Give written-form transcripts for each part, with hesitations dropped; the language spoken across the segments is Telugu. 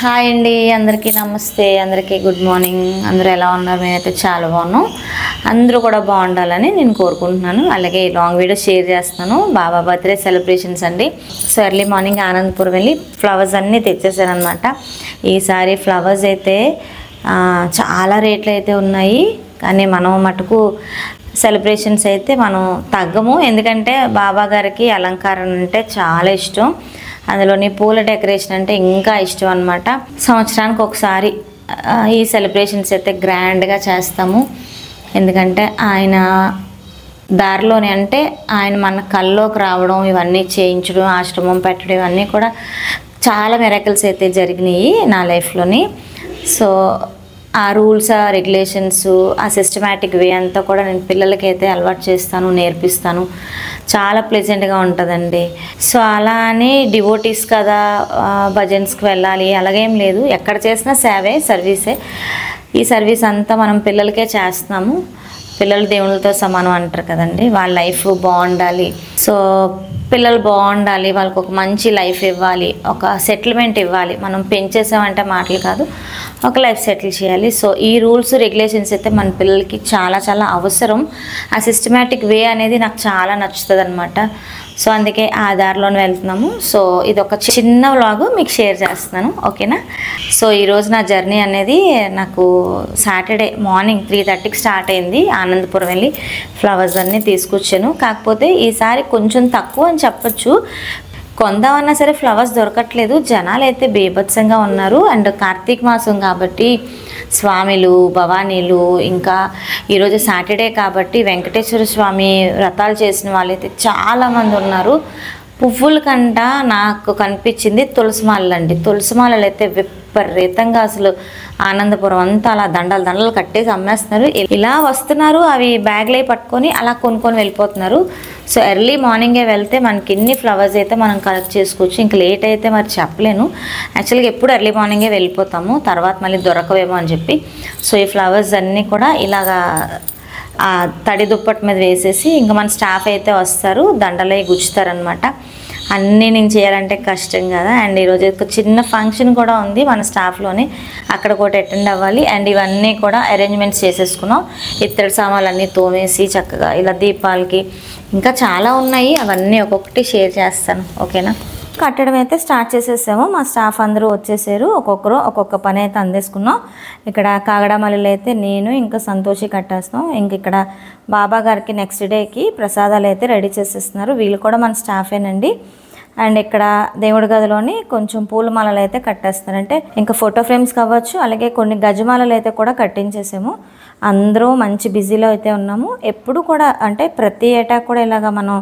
హాయ్ అండి, అందరికీ నమస్తే, అందరికీ గుడ్ మార్నింగ్. అందరూ ఎలా ఉన్నారు? నేనైతే చాలా బాగున్నాను. అందరూ కూడా బాగుండాలని నేను కోరుకుంటున్నాను. అలాగే లాంగ్ వీడియో షేర్ చేస్తాను. బాబా బర్త్డే సెలబ్రేషన్స్ అండి. సో ఎర్లీ మార్నింగ్ ఆనందపురం వెళ్ళి ఫ్లవర్స్ అన్నీ తెచ్చేసాను అనమాట. ఈసారి ఫ్లవర్స్ అయితే చాలా రేట్లు అయితే ఉన్నాయి, కానీ మనం మటుకు సెలబ్రేషన్స్ అయితే మనం తగ్గము. ఎందుకంటే బాబా గారికి అలంకారం అంటే చాలా ఇష్టం, అందులోని పూల డెకరేషన్ అంటే ఇంకా ఇష్టం అనమాట. సంవత్సరానికి ఒకసారి ఈ సెలబ్రేషన్స్ అయితే గ్రాండ్గా చేస్తాము. ఎందుకంటే ఆయన దారిలోనే అంటే ఆయన మన కల్లోకి రావడం, ఇవన్నీ చేయించడం, ఆశ్రమం పెట్టడం, ఇవన్నీ కూడా చాలా మిరాకిల్స్ అయితే జరిగినాయి నా లైఫ్లోని. సో ఆ రూల్స్, ఆ రెగ్యులేషన్స్, ఆ సిస్టమేటిక్ వే అంతా కూడా నేను పిల్లలకైతే అలవాటు చేస్తాను, నేర్పిస్తాను. చాలా ప్లెజెంట్గా ఉంటుందండి. సో అలా అని డివోటీస్ కదా భజన్స్కి వెళ్ళాలి అలాగేం లేదు. ఎక్కడ చేసినా సేవే, సర్వీసే. ఈ సర్వీస్ అంతా మనం పిల్లలకే చేస్తున్నాము. పిల్లలు దేవుళ్ళతో సమానం అంటారు కదండి. వాళ్ళ లైఫ్ బాగుండాలి. సో పిల్లలు బాగుండాలి, వాళ్ళకి ఒక మంచి లైఫ్ ఇవ్వాలి, ఒక సెటిల్మెంట్ ఇవ్వాలి. మనం పెంచేసామంటే మాటలు కాదు, ఒక లైఫ్ సెటిల్ చేయాలి. సో ఈ రూల్స్, రెగ్యులేషన్స్ అయితే మన పిల్లలకి చాలా చాలా అవసరం. ఆ సిస్టమేటిక్ వే అనేది నాకు చాలా నచ్చుతుంది అనమాట. సో అందుకే ఆ దారిలోనే వెళ్తున్నాము. సో ఇది ఒక చిన్న వ్లాగ్ మీకు షేర్ చేస్తున్నాను, ఓకేనా? సో ఈరోజు నా జర్నీ అనేది నాకు సాటర్డే మార్నింగ్ 3:30కి స్టార్ట్ అయింది. ఆనందపురం వెళ్ళి ఫ్లవర్స్ అన్నీ తీసుకొచ్చాను. కాకపోతే ఈసారి కొంచెం తక్కువ అని చెప్పచ్చు. కొందామన్నా సరే ఫ్లవర్స్ దొరకట్లేదు. జనాలు అయితే బీభత్సంగా ఉన్నారు. అండ్ కార్తీక మాసం కాబట్టి స్వామిలు, భవానీలు, ఇంకా ఈరోజు సాటర్డే కాబట్టి వెంకటేశ్వర స్వామి వ్రతాలు చేసిన వాళ్ళైతే చాలామంది ఉన్నారు. పువ్వుల కంట నాకు కనిపించింది తులసిమాలలు అండి. తులసిమాలలు అయితే విపరీతంగా అసలు ఆనందపురం అంతా అలా దండలు దండలు కట్టేసి అమ్మేస్తున్నారు. ఇలా వస్తున్నారు, అవి బ్యాగ్లే పట్టుకొని అలా కొనుక్కొని వెళ్ళిపోతున్నారు. సో ఎర్లీ మార్నింగే వెళ్తే మనకి ఇన్ని ఫ్లవర్స్ అయితే మనం కలెక్ట్ చేసుకోవచ్చు. ఇంక లేట్ అయితే మరి చెప్పలేను. యాక్చువల్గా ఎప్పుడు ఎర్లీ మార్నింగే వెళ్ళిపోతాము, తర్వాత మళ్ళీ దొరకవేమో అని చెప్పి. సో ఈ ఫ్లవర్స్ అన్నీ కూడా ఇలాగా తడి దుప్పటి మీద వేసేసి ఇంకా మన స్టాఫ్ అయితే వస్తారు, దండలే గుచ్చుతారనమాట. అన్నీ నేను చేయాలంటే కష్టం కదా. అండ్ ఈరోజు ఒక చిన్న ఫంక్షన్ కూడా ఉంది మన స్టాఫ్లోనే, అక్కడ కూడా అటెండ్ అవ్వాలి. అండ్ ఇవన్నీ కూడా అరేంజ్మెంట్స్ చేసేసుకున్నాం. ఇత్తడి సామాన్లు అన్నీ తోమేసి చక్కగా ఇలా దీపాలకి ఇంకా చాలా ఉన్నాయి. అవన్నీ ఒక్కొక్కటి షేర్ చేస్తాను, ఓకేనా? కట్టడం అయితే స్టార్ట్ చేసేసాము. మా స్టాఫ్ అందరూ వచ్చేసారు. ఒక్కొక్కరు ఒక్కొక్క పని అయితే అందేసుకున్నాం. ఇక్కడ కాగడామల్లిలో అయితే నేను ఇంకా సంతోషి కట్టేస్తాం. ఇంక ఇక్కడ బాబా గారికి నెక్స్ట్ డేకి ప్రసాదాలు అయితే రెడీ చేసేస్తున్నారు. వీళ్ళు కూడా మన స్టాఫేనండి. అండ్ ఇక్కడ దేవుడి గదిలోని కొంచెం పూలమాలలు అయితే కట్టేస్తారంటే ఇంకా ఫోటో ఫ్రేమ్స్ కావచ్చు, అలాగే కొన్ని గజమాలలు అయితే కూడా కట్టించేసాము. అందరూ మంచి బిజీలో అయితే ఉన్నాము. ఎప్పుడు కూడా అంటే ప్రతి ఏటా కూడా ఇలాగ మనం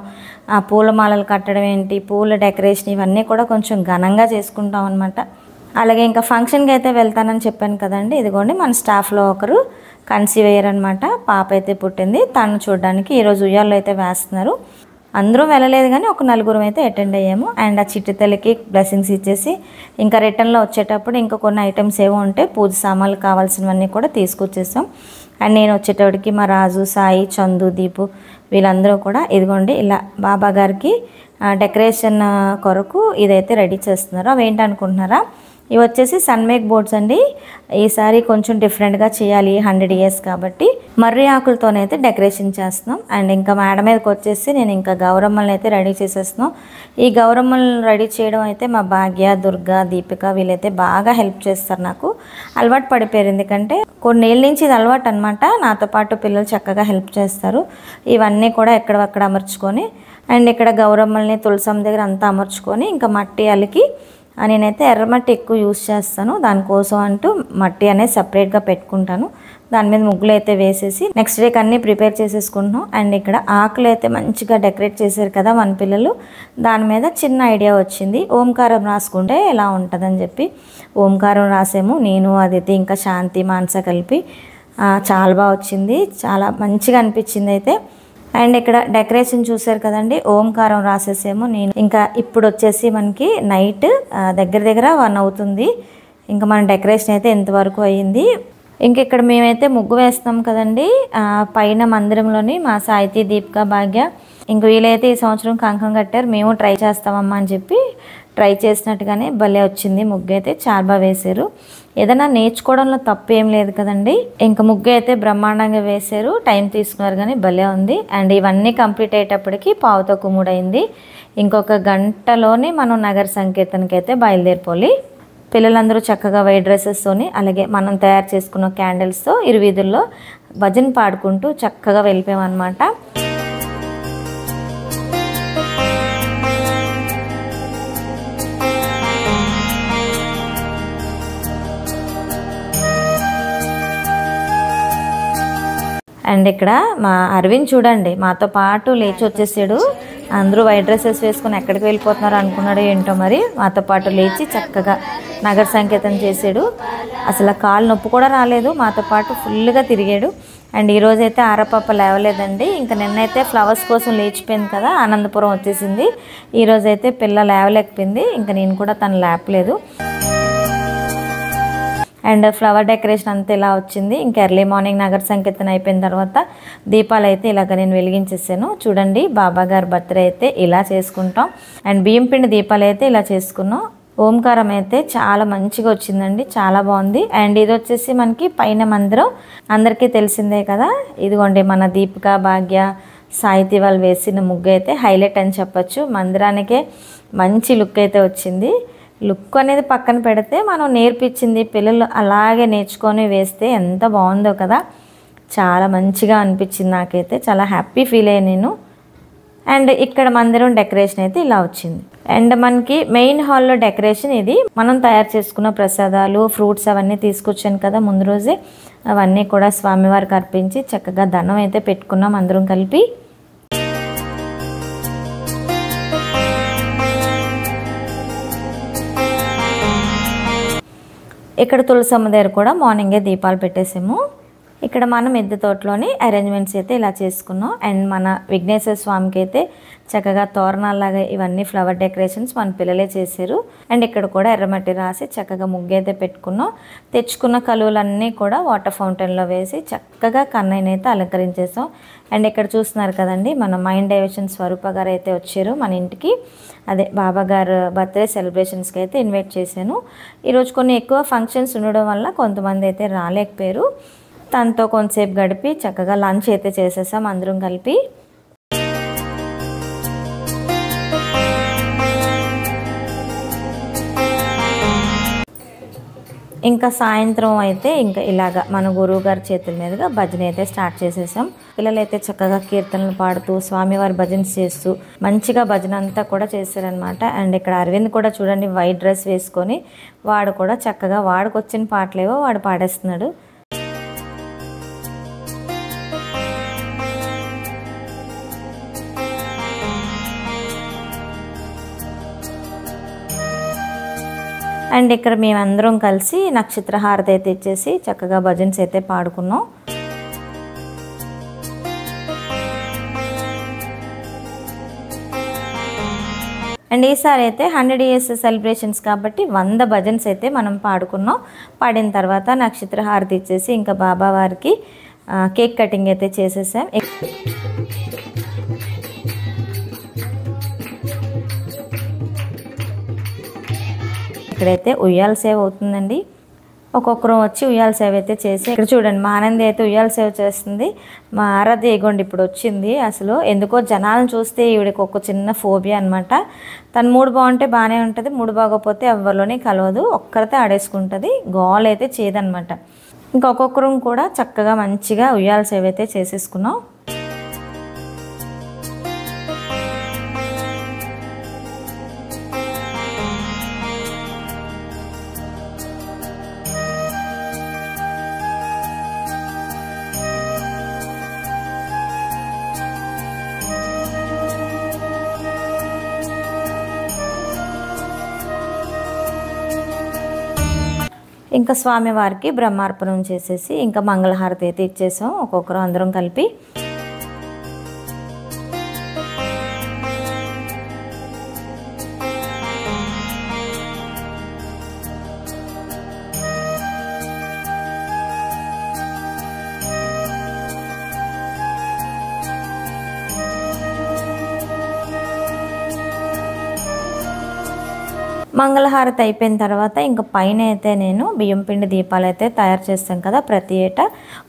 ఆ పూలమాలలు కట్టడం ఏంటి, పూల డెకరేషన్ ఇవన్నీ కూడా కొంచెం ఘనంగా చేసుకుంటాం అనమాట. అలాగే ఇంకా ఫంక్షన్కి అయితే వెళ్తానని చెప్పాను కదండి. ఇదిగోండి మన స్టాఫ్లో ఒకరు కన్సీవ్ అయ్యారనమాట. పాప అయితే పుట్టింది. తను చూడడానికి ఈరోజు ఉయ్యాల్లో అయితే వేస్తున్నారు. అందరూ వెళ్ళలేదు కానీ ఒక నలుగురం అయితే అటెండ్ అయ్యాము. అండ్ ఆ చిట్టి తల్లికి బ్లెస్సింగ్స్ ఇచ్చేసి ఇంకా రిటర్న్లో వచ్చేటప్పుడు ఇంకా కొన్ని ఐటమ్స్ ఏవో ఉంటే పూజ సామాన్లు కావాల్సినవన్నీ కూడా తీసుకొచ్చేసాం. అండ్ నేను వచ్చేటప్పటికి మా రాజు, సాయి, చందు, దీపు వీళ్ళందరూ కూడా ఇదిగోండి ఇలా బాబా గారికి డెకరేషన్ కొరకు ఇదైతే రెడీ చేస్తున్నారు. అవి ఏంటనుకుంటున్నారా? ఇవి వచ్చేసి సన్మేక్ బోర్డ్స్ అండి. ఈసారి కొంచెం డిఫరెంట్గా చేయాలి, 100 years కాబట్టి మర్రి ఆకులతోనైతే డెకరేషన్ చేస్తున్నాం. అండ్ ఇంకా మేడ మీదకి వచ్చేసి నేను ఇంకా గౌరమ్మల్ని అయితే రెడీ చేసేస్తున్నాం. ఈ గౌరమ్మల్ని రెడీ చేయడం అయితే మా భాగ్య, దుర్గా, దీపిక వీళ్ళైతే బాగా హెల్ప్ చేస్తారు. నాకు అలవాటు పడిపోయారు, ఎందుకంటే కొన్నేళ్ళ నుంచి ఇది అలవాటు అనమాట. నాతో పాటు పిల్లలు చక్కగా హెల్ప్ చేస్తారు. ఇవన్నీ కూడా ఎక్కడక్కడ అమర్చుకొని అండ్ ఇక్కడ గౌరమ్మల్ని తులసమ్మ దగ్గర అంతా అమర్చుకొని ఇంకా మట్టి అలికి నేనైతే ఎర్రమట్టి ఎక్కువ యూస్ చేస్తాను. దానికోసం అంటూ మట్టి అనేది సపరేట్గా పెట్టుకుంటాను. దాని మీద ముగ్గులు అయితే వేసేసి నెక్స్ట్ డేకి అన్నీ ప్రిపేర్ చేసేసుకుంటున్నాం. అండ్ ఇక్కడ ఆకులు అయితే మంచిగా డెకరేట్ చేశారు కదా మన పిల్లలు. దాని మీద చిన్న ఐడియా వచ్చింది, ఓంకారం రాసుకుంటే ఎలా ఉంటుందని చెప్పి ఓంకారం రాసాము. నేను, అదితి, ఇంకా శాంతి, మానస కలిపి చాలా బాగా వచ్చింది, చాలా మంచిగా అనిపించింది అయితే. అండ్ ఇక్కడ డెకరేషన్ చూసారు కదండి, ఓంకారం రాసేసాము. నేను ఇంకా ఇప్పుడు వచ్చేసి మనకి నైట్ దగ్గర 1 అవుతుంది. ఇంకా మన డెకరేషన్ అయితే ఎంతవరకు అయ్యింది. ఇంక ఇక్కడ మేమైతే ముగ్గు వేస్తాం కదండి పైన మందిరంలోని. మా సాయితీ, దీపిక, భాగ్య ఇంక వీలైతే ఈ సంవత్సరం కంకణం కట్టారు. మేము ట్రై చేస్తామమ్మా అని చెప్పి ట్రై చేసినట్టుగానే భలే వచ్చింది. ముగ్గు అయితే చాలా బాగా వేశారు. ఏదైనా నేర్చుకోవడంలో తప్పు ఏం లేదు కదండి. ఇంకా ముగ్గు అయితే బ్రహ్మాండంగా వేశారు. టైం తీసుకున్నారు కానీ భలే ఉంది. అండ్ ఇవన్నీ కంప్లీట్ అయ్యేటప్పటికి 2:15 అయింది. ఇంకొక గంటలోనే మనం నగర సంకీర్తనకి అయితే బయలుదేరిపోవాలి. పిల్లలందరూ చక్కగా వైట్ డ్రెస్సెస్తోని అలాగే మనం తయారు చేసుకున్న క్యాండిల్స్తో ఇరు వీధుల్లో భజన పాడుకుంటూ చక్కగా వెళ్ళిపోయామన్నమాట. అండ్ ఇక్కడ మా అరవింద్ చూడండి మాతో పాటు లేచి వచ్చేసాడు. అందరూ వైట్ డ్రెస్సెస్ వేసుకొని ఎక్కడికి వెళ్ళిపోతున్నారు అనుకున్నాడు ఏంటో మరి. మాతో పాటు లేచి చక్కగా నగర సంకీర్తన చేసాడు. అసలు కాలు నొప్పి కూడా రాలేదు. మాతో పాటు ఫుల్గా తిరిగాడు. అండ్ ఈరోజైతే ఆరపప్ప లేవలేదండి. ఇంకా నిన్నైతే ఫ్లవర్స్ కోసం లేచిపోయింది కదా, ఆనందపురం వచ్చేసింది. ఈరోజైతే పిల్ల లేవలేకపోయింది. ఇంకా నేను కూడా తను లేపలేదు. అండ్ ఫ్లవర్ డెకరేషన్ అంతా ఇలా వచ్చింది. ఇంకా ఎర్లీ మార్నింగ్ నగర సంకీర్తన అయిపోయిన తర్వాత దీపాలు అయితే ఇలాగ నేను వెలిగించేసాను. చూడండి బాబా గారి బర్త్డే అయితే ఇలా చేసుకుంటాం. అండ్ బియ్యం పిండి దీపాలు అయితే ఇలా చేసుకున్నాం. ఓంకారం అయితే చాలా మంచిగా వచ్చిందండి, చాలా బాగుంది. అండ్ ఇది వచ్చేసి మనకి పైన మందిరం అందరికీ తెలిసిందే కదా. ఇదిగోండి మన దీపిక భాగ్య సాహితీ వాళ్ళు వేసిన ముగ్గు అయితే హైలైట్ అని చెప్పచ్చు. మందిరానికే మంచి లుక్ అయితే వచ్చింది. లుక్ అనేది పక్కన పెడితే మనం నేర్పించింది పిల్లలు అలాగే నేర్చుకొని వేస్తే ఎంత బాగుందో కదా. చాలా మంచిగా అనిపించింది నాకైతే. చాలా హ్యాపీ ఫీల్ అయ్యాను నేను. అండ్ ఇక్కడ మందిరం డెకరేషన్ అయితే ఇలా వచ్చింది. అండ్ మనకి మెయిన్ హాల్లో డెకరేషన్ ఇది. మనం తయారు చేసుకున్న ప్రసాదాలు ఫ్రూట్స్ అవన్నీ తీసుకొచ్చాను కదా ముందు రోజే, అవన్నీ కూడా స్వామివారికి అర్పించి చక్కగా దండం అయితే పెట్టుకున్నాం అందరం కలిపి. ఇక్కడ తులసమ్మ దగ్గర కూడా మార్నింగే దీపాలు పెట్టేసాము. ఇక్కడ మనం మిద్దె తోటలోని అరేంజ్మెంట్స్ అయితే ఇలా చేసుకున్నాం. అండ్ మన విఘ్నేశ్వర స్వామికి అయితే చక్కగా తోరణాలాగా ఇవన్నీ ఫ్లవర్ డెకరేషన్స్ మన పిల్లలే చేశారు. అండ్ ఇక్కడ కూడా ఎర్రమట్టి రాసి చక్కగా ముగ్గు అయితే పెట్టుకున్నాం. తెచ్చుకున్న కలువలన్నీ కూడా వాటర్ ఫౌంటైన్లో వేసి చక్కగా కన్నయ్యని అయితే అలంకరించేసాం. అండ్ ఇక్కడ చూస్తున్నారు కదండి మన మైండ్ డైవర్షన్ స్వరూప గారు అయితే వచ్చారు మన ఇంటికి. అదే బాబా గారు బర్త్డే సెలబ్రేషన్స్కి అయితే ఇన్వైట్ చేశాను. ఈరోజు కొన్ని ఎక్కువ ఫంక్షన్స్ ఉండడం వల్ల కొంతమంది అయితే రాలేకపోయారు. తనతో కొంతసేపు గడిపి చక్కగా లంచ్ అయితే చేసేసాం అందరం కలిపి. ఇంకా సాయంత్రం అయితే ఇంకా ఇలాగా మన గురువు గారి చేతుల మీదుగా భజన అయితే స్టార్ట్ చేసేసాం. పిల్లలైతే చక్కగా కీర్తనలు పాడుతూ స్వామివారి భజన చేస్తూ మంచిగా భజన అంతా కూడా చేశారనమాట. అండ్ ఇక్కడ అరవింద్ కూడా చూడండి వైట్ డ్రెస్ వేసుకొని వాడు కూడా చక్కగా వాడికి వచ్చిన పాటలేవో వాడు పాడేస్తున్నాడు. అండ్ ఇక్కడ మేమందరం కలిసి నక్షత్ర హారతి అయితే ఇచ్చేసి చక్కగా భజన్స్ అయితే పాడుకున్నాం. అండ్ ఈసారి అయితే 100 years సెలబ్రేషన్స్ కాబట్టి 100 భజన్స్ అయితే మనం పాడుకున్నాం. పాడిన తర్వాత నక్షత్ర హారతి ఇచ్చేసి ఇంకా బాబా వారికి కేక్ కటింగ్ అయితే చేసేసాం. ఇక్కడైతే ఉయ్యాల సేవ అవుతుందండి. ఒక్కొక్కరు వచ్చి ఉయ్యాల సేవ అయితే చేసి ఇక్కడ చూడండి మా ఆనంది అయితే ఉయ్యాల సేవ చేస్తుంది. మా ఆరాధ్య ఎగోండి ఇప్పుడు వచ్చింది. అసలు ఎందుకో జనాలను చూస్తే ఈవిడికి ఒక చిన్న ఫోబియా అనమాట. తన మూడు బాగుంటే బాగానే ఉంటుంది, మూడు బాగోపోతే ఎవరిలోనే కలవదు, ఒక్కరితే ఆడేసుకుంటుంది, గోల్ అయితే చేయదనమాట. ఇంకా ఒక్కొక్కరు కూడా చక్కగా మంచిగా ఉయ్యాల సేవ అయితే చేసేసుకున్నాం. ఇంకా స్వామివారికి బ్రహ్మార్పణం చేసేసి ఇంకా మంగళహారతి అయితే ఇచ్చేసాం ఒక్కొక్కరు అందరం కలిపి. మంగళహారతి అయిపోయిన తర్వాత ఇంకా పైన అయితే నేను బియ్యం పిండి దీపాలు అయితే తయారు చేస్తాం కదా ప్రతి ఏటా.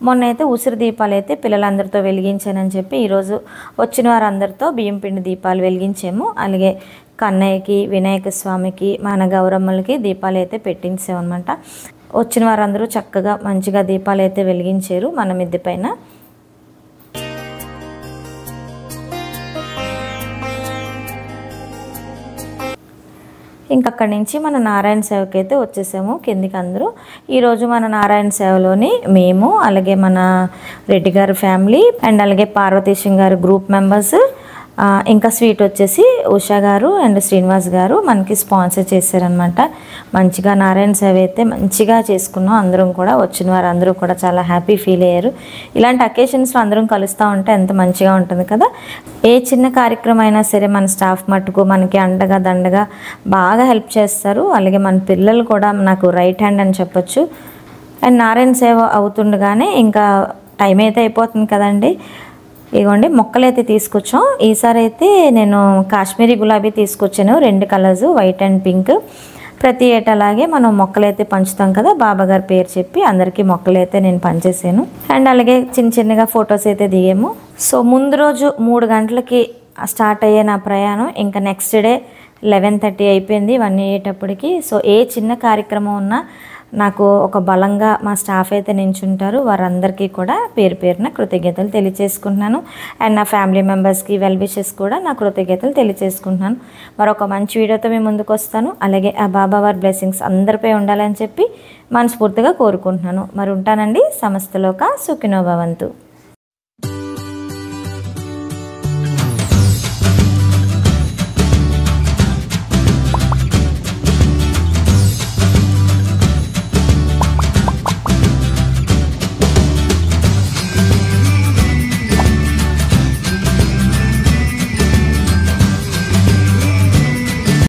మొన్న అయితే ఉసిరి దీపాలు అయితే పిల్లలందరితో వెలిగించానని చెప్పి ఈరోజు వచ్చిన వారందరితో బియ్యం పిండి దీపాలు వెలిగించాము. అలాగే కన్నయ్యకి, వినాయక స్వామికి, మన గౌరమ్మలకి దీపాలు అయితే పెట్టించామన్నమాట. వచ్చిన వారందరూ చక్కగా మంచిగా దీపాలు అయితే వెలిగించారు మన మిద్దె పైన. ఇంకా అక్కడి నుంచి మన నారాయణ సేవకి అయితే వచ్చేసాము కిందికి అందరూ. ఈరోజు మన నారాయణ సేవలోని మేము, అలాగే మన రెడ్డి గారి ఫ్యామిలీ అండ్ అలాగే పార్వతీశం గారు గ్రూప్ మెంబర్స్, ఇంకా స్వీట్ వచ్చేసి ఉషా గారు అండ్ శ్రీనివాస్ గారు మనకి స్పాన్సర్ చేశారనమాట. మంచిగా నారాయణ సేవ అయితే మంచిగా చేసుకున్నాం. అందరం కూడా వచ్చిన వారు అందరూ కూడా చాలా హ్యాపీ ఫీల్ అయ్యారు. ఇలాంటి అకేషన్స్లో అందరం కలుస్తూ ఉంటే ఎంత మంచిగా ఉంటుంది కదా. ఏ చిన్న కార్యక్రమం అయినా సరే మన స్టాఫ్ మట్టుకు మనకి అండగా దండగా బాగా హెల్ప్ చేస్తారు. అలాగే మన పిల్లలు కూడా నాకు రైట్ హ్యాండ్ అని చెప్పొచ్చు. అండ్ నారాయణ సేవ అవుతుండగానే ఇంకా టైం అయితే అయిపోతుంది కదండి. ఇదిగోండి మొక్కలైతే తీసుకొచ్చాం. ఈసారి అయితే నేను కాశ్మీరీ గులాబీ తీసుకొచ్చాను, 2 కలర్స్, వైట్ అండ్ పింక్. ప్రతి ఏటలాగే మనం మొక్కలైతే పంచుతాం కదా, బాబాగారి పేరు చెప్పి అందరికీ మొక్కలైతే నేను పంచేసాను. అండ్ అలాగే చిన్న చిన్నగా ఫొటోస్ అయితే దిగాము. సో ముందు రోజు 3 గంటలకి స్టార్ట్ అయ్యే నా ప్రయాణం ఇంకా నెక్స్ట్ డే 11:30 అయిపోయింది 1 అయ్యేటప్పటికి. సో ఏ చిన్న కార్యక్రమం ఉన్నా నాకు ఒక బలంగా మా స్టాఫ్ అయితే నించుంటారు. వారందరికీ కూడా పేరు పేరున కృతజ్ఞతలు తెలియజేసుకుంటున్నాను. అండ్ నా ఫ్యామిలీ మెంబర్స్కి వెల్ విషెస్ కూడా నా కృతజ్ఞతలు తెలియజేసుకుంటున్నాను. మరొక మంచి వీడియోతో మేము ముందుకు వస్తాను. అలాగే ఆ బాబా వారి బ్లెస్సింగ్స్ అందరిపై ఉండాలని చెప్పి మనస్ఫూర్తిగా కోరుకుంటున్నాను. మరి ఉంటానండి. సమస్తలోక సుఖినో భవంతు.